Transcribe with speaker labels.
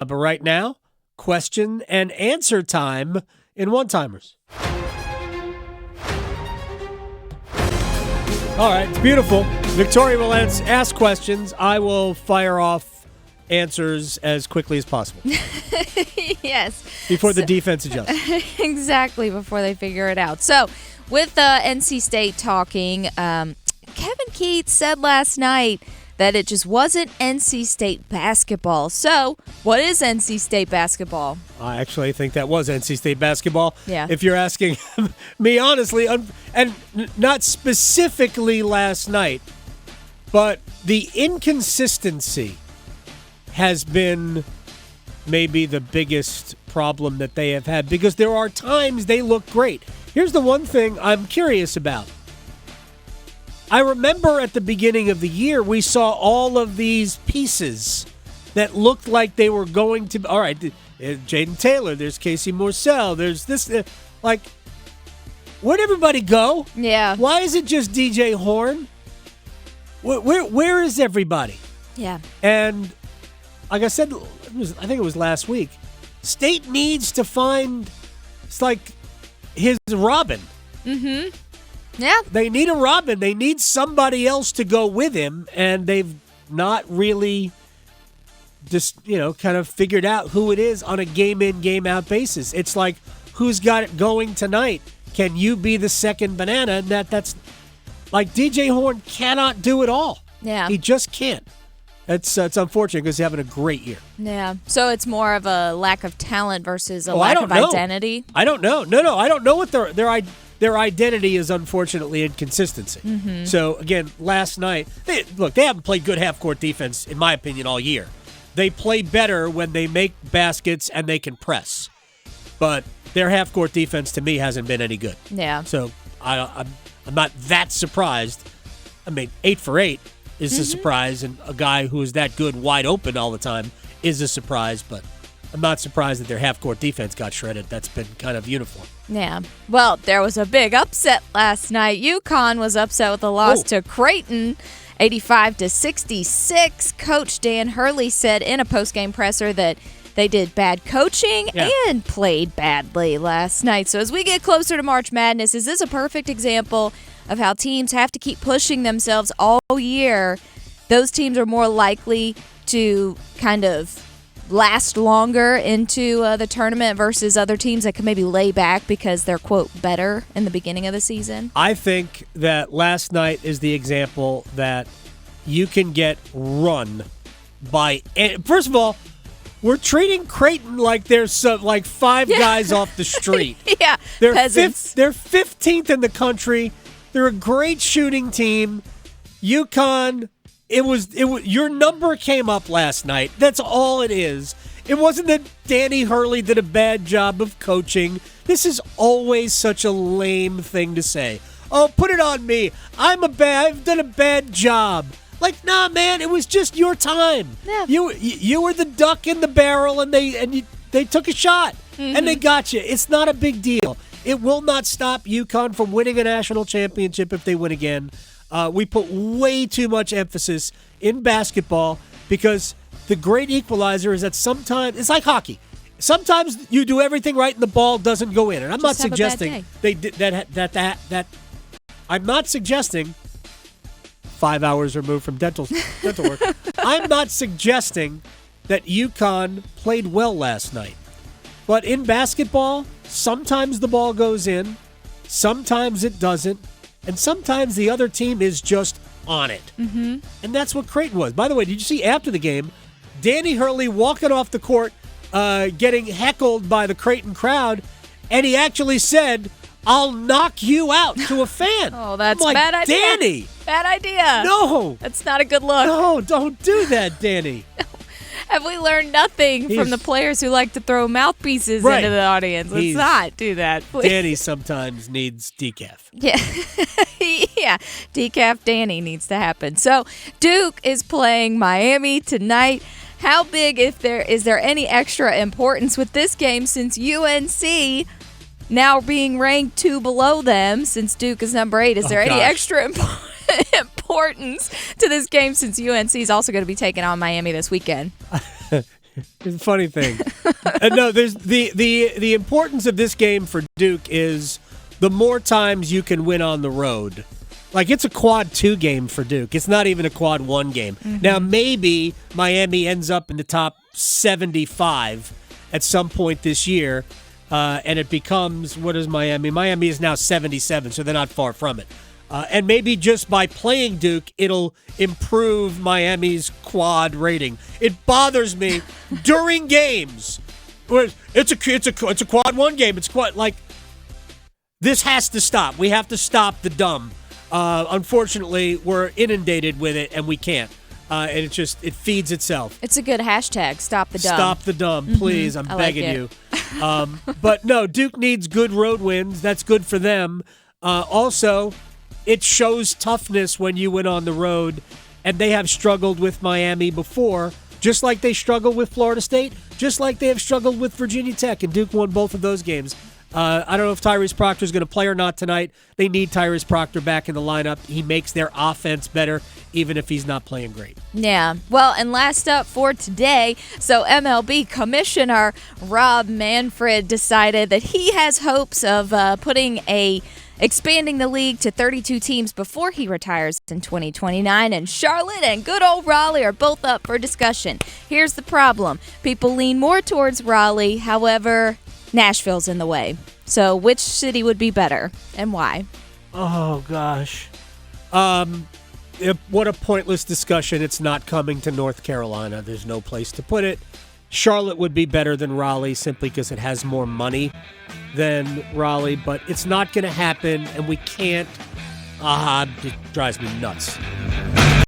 Speaker 1: But right now, question and answer time in one-timers. All right, it's beautiful. Victoria will ask questions. I will fire off answers as quickly as possible.
Speaker 2: Yes.
Speaker 1: Before the defense adjusts.
Speaker 2: Exactly, before they figure it out. So, with NC State talking, Kevin Keats said last night that it just wasn't NC State basketball. So, what is NC State basketball?
Speaker 1: I actually think that was NC State basketball.
Speaker 2: Yeah.
Speaker 1: If you're asking me honestly, and not specifically last night, but the inconsistency has been maybe the biggest problem that they have had, because there are times they look great. Here's the one thing I'm curious about. I remember at the beginning of the year, we saw all of these pieces that looked like they were going to, all right, Jaden Taylor, there's Casey Morsell, there's this, like, where'd everybody go?
Speaker 2: Yeah.
Speaker 1: Why is it just DJ Horn? Where is everybody?
Speaker 2: Yeah.
Speaker 1: And like I said, I think it was last week, State needs to find, it's like his Robin.
Speaker 2: Mm-hmm. Yeah.
Speaker 1: They need a Robin. They need somebody else to go with him, and they've not really just, kind of figured out who it is on a game-in, game-out basis. It's like, who's got it going tonight? Can you be the second banana? And that's like DJ Horn cannot do it all.
Speaker 2: Yeah.
Speaker 1: He just can't. It's unfortunate because he's having a great year.
Speaker 2: Yeah. So it's more of a lack of talent versus a lack of identity?
Speaker 1: I don't know. No. I don't know what their identity is, unfortunately, inconsistency.
Speaker 2: Mm-hmm.
Speaker 1: So, again, last night, they haven't played good half-court defense, in my opinion, all year. They play better when they make baskets and they can press. But their half-court defense, to me, hasn't been any good.
Speaker 2: Yeah.
Speaker 1: So, I'm not that surprised. I mean, 8 for 8 is a surprise, and a guy who is that good wide open all the time is a surprise, but I'm not surprised that their half-court defense got shredded. That's been kind of uniform.
Speaker 2: Yeah. Well, there was a big upset last night. UConn was upset with a loss to Creighton, 85-66. Coach Dan Hurley said in a post-game presser that they did bad coaching and played badly last night. So as we get closer to March Madness, is this a perfect example of how teams have to keep pushing themselves all year? Those teams are more likely to kind of last longer into the tournament versus other teams that can maybe lay back because they're, quote, better in the beginning of the season?
Speaker 1: I think that last night is the example that you can get run by. First of all, we're treating Creighton like there's like five guys off the street.
Speaker 2: Yeah,
Speaker 1: they're
Speaker 2: peasants.
Speaker 1: They're 15th in the country. They're a great shooting team. UConn, it was your number came up last night. That's all it is. It wasn't that Danny Hurley did a bad job of coaching. This is always such a lame thing to say. Oh, put it on me. I've done a bad job. Like, nah, man, it was just your time.
Speaker 2: Yeah.
Speaker 1: You were the duck in the barrel, and they took a shot, and they got you. It's not a big deal. It will not stop UConn from winning a national championship if they win again. We put way too much emphasis in basketball because the great equalizer is that sometimes it's like hockey. Sometimes you do everything right and the ball doesn't go in. And I'm not suggesting they did that. I'm not suggesting 5 hours removed from dental work. I'm not suggesting that UConn played well last night. But in basketball, sometimes the ball goes in, sometimes it doesn't, and sometimes the other team is just on it. Mm-hmm. And that's what Creighton was. By the way, did you see after the game, Danny Hurley walking off the court, getting heckled by the Creighton crowd, and he actually said, "I'll knock you out," to a fan.
Speaker 2: Oh, that's
Speaker 1: a
Speaker 2: bad idea.
Speaker 1: Danny.
Speaker 2: Bad idea.
Speaker 1: No.
Speaker 2: That's not a good look.
Speaker 1: No, don't do that, Danny.
Speaker 2: Have we learned nothing from the players who like to throw mouthpieces into the audience? Let's not do that, please.
Speaker 1: Danny sometimes needs decaf.
Speaker 2: Yeah. Yeah. Decaf Danny needs to happen. So Duke is playing Miami tonight. How big, is there any extra importance with this game since UNC now being ranked 2 below them since Duke is number 8? Is there any extra importance to this game since UNC is also going to be taking on Miami this weekend?
Speaker 1: It's a funny thing. No, there's the importance of this game for Duke is the more times you can win on the road. Like, it's a quad 2 game for Duke. It's not even a quad 1 game. Mm-hmm. Now, maybe Miami ends up in the top 75 at some point this year, and it becomes, what is Miami? Miami is now 77, so they're not far from it. And maybe just by playing Duke, it'll improve Miami's quad rating. It bothers me during games. It's a quad 1 game. It's quad, like, this has to stop. We have to stop the dumb. Unfortunately, we're inundated with it, and we can't. And it feeds itself.
Speaker 2: It's a good hashtag, stop the dumb.
Speaker 1: Stop the dumb, please. I'm begging you. But no, Duke needs good road wins. That's good for them. Also, it shows toughness when you win on the road, and they have struggled with Miami before, just like they struggled with Florida State, just like they have struggled with Virginia Tech, and Duke won both of those games. I don't know if Tyrese Proctor is going to play or not tonight. They need Tyrese Proctor back in the lineup. He makes their offense better, even if he's not playing great.
Speaker 2: Yeah. Well, and last up for today, so MLB Commissioner Rob Manfred decided that he has hopes of expanding the league to 32 teams before he retires in 2029, and Charlotte and good old Raleigh are both up for discussion. Here's the problem. People lean more towards Raleigh, however, Nashville's in the way. So which city would be better and why?
Speaker 1: Oh, gosh. What a pointless discussion. It's not coming to North Carolina. There's no place to put it. Charlotte would be better than Raleigh simply because it has more money than Raleigh, but it's not going to happen, and we can't. It drives me nuts.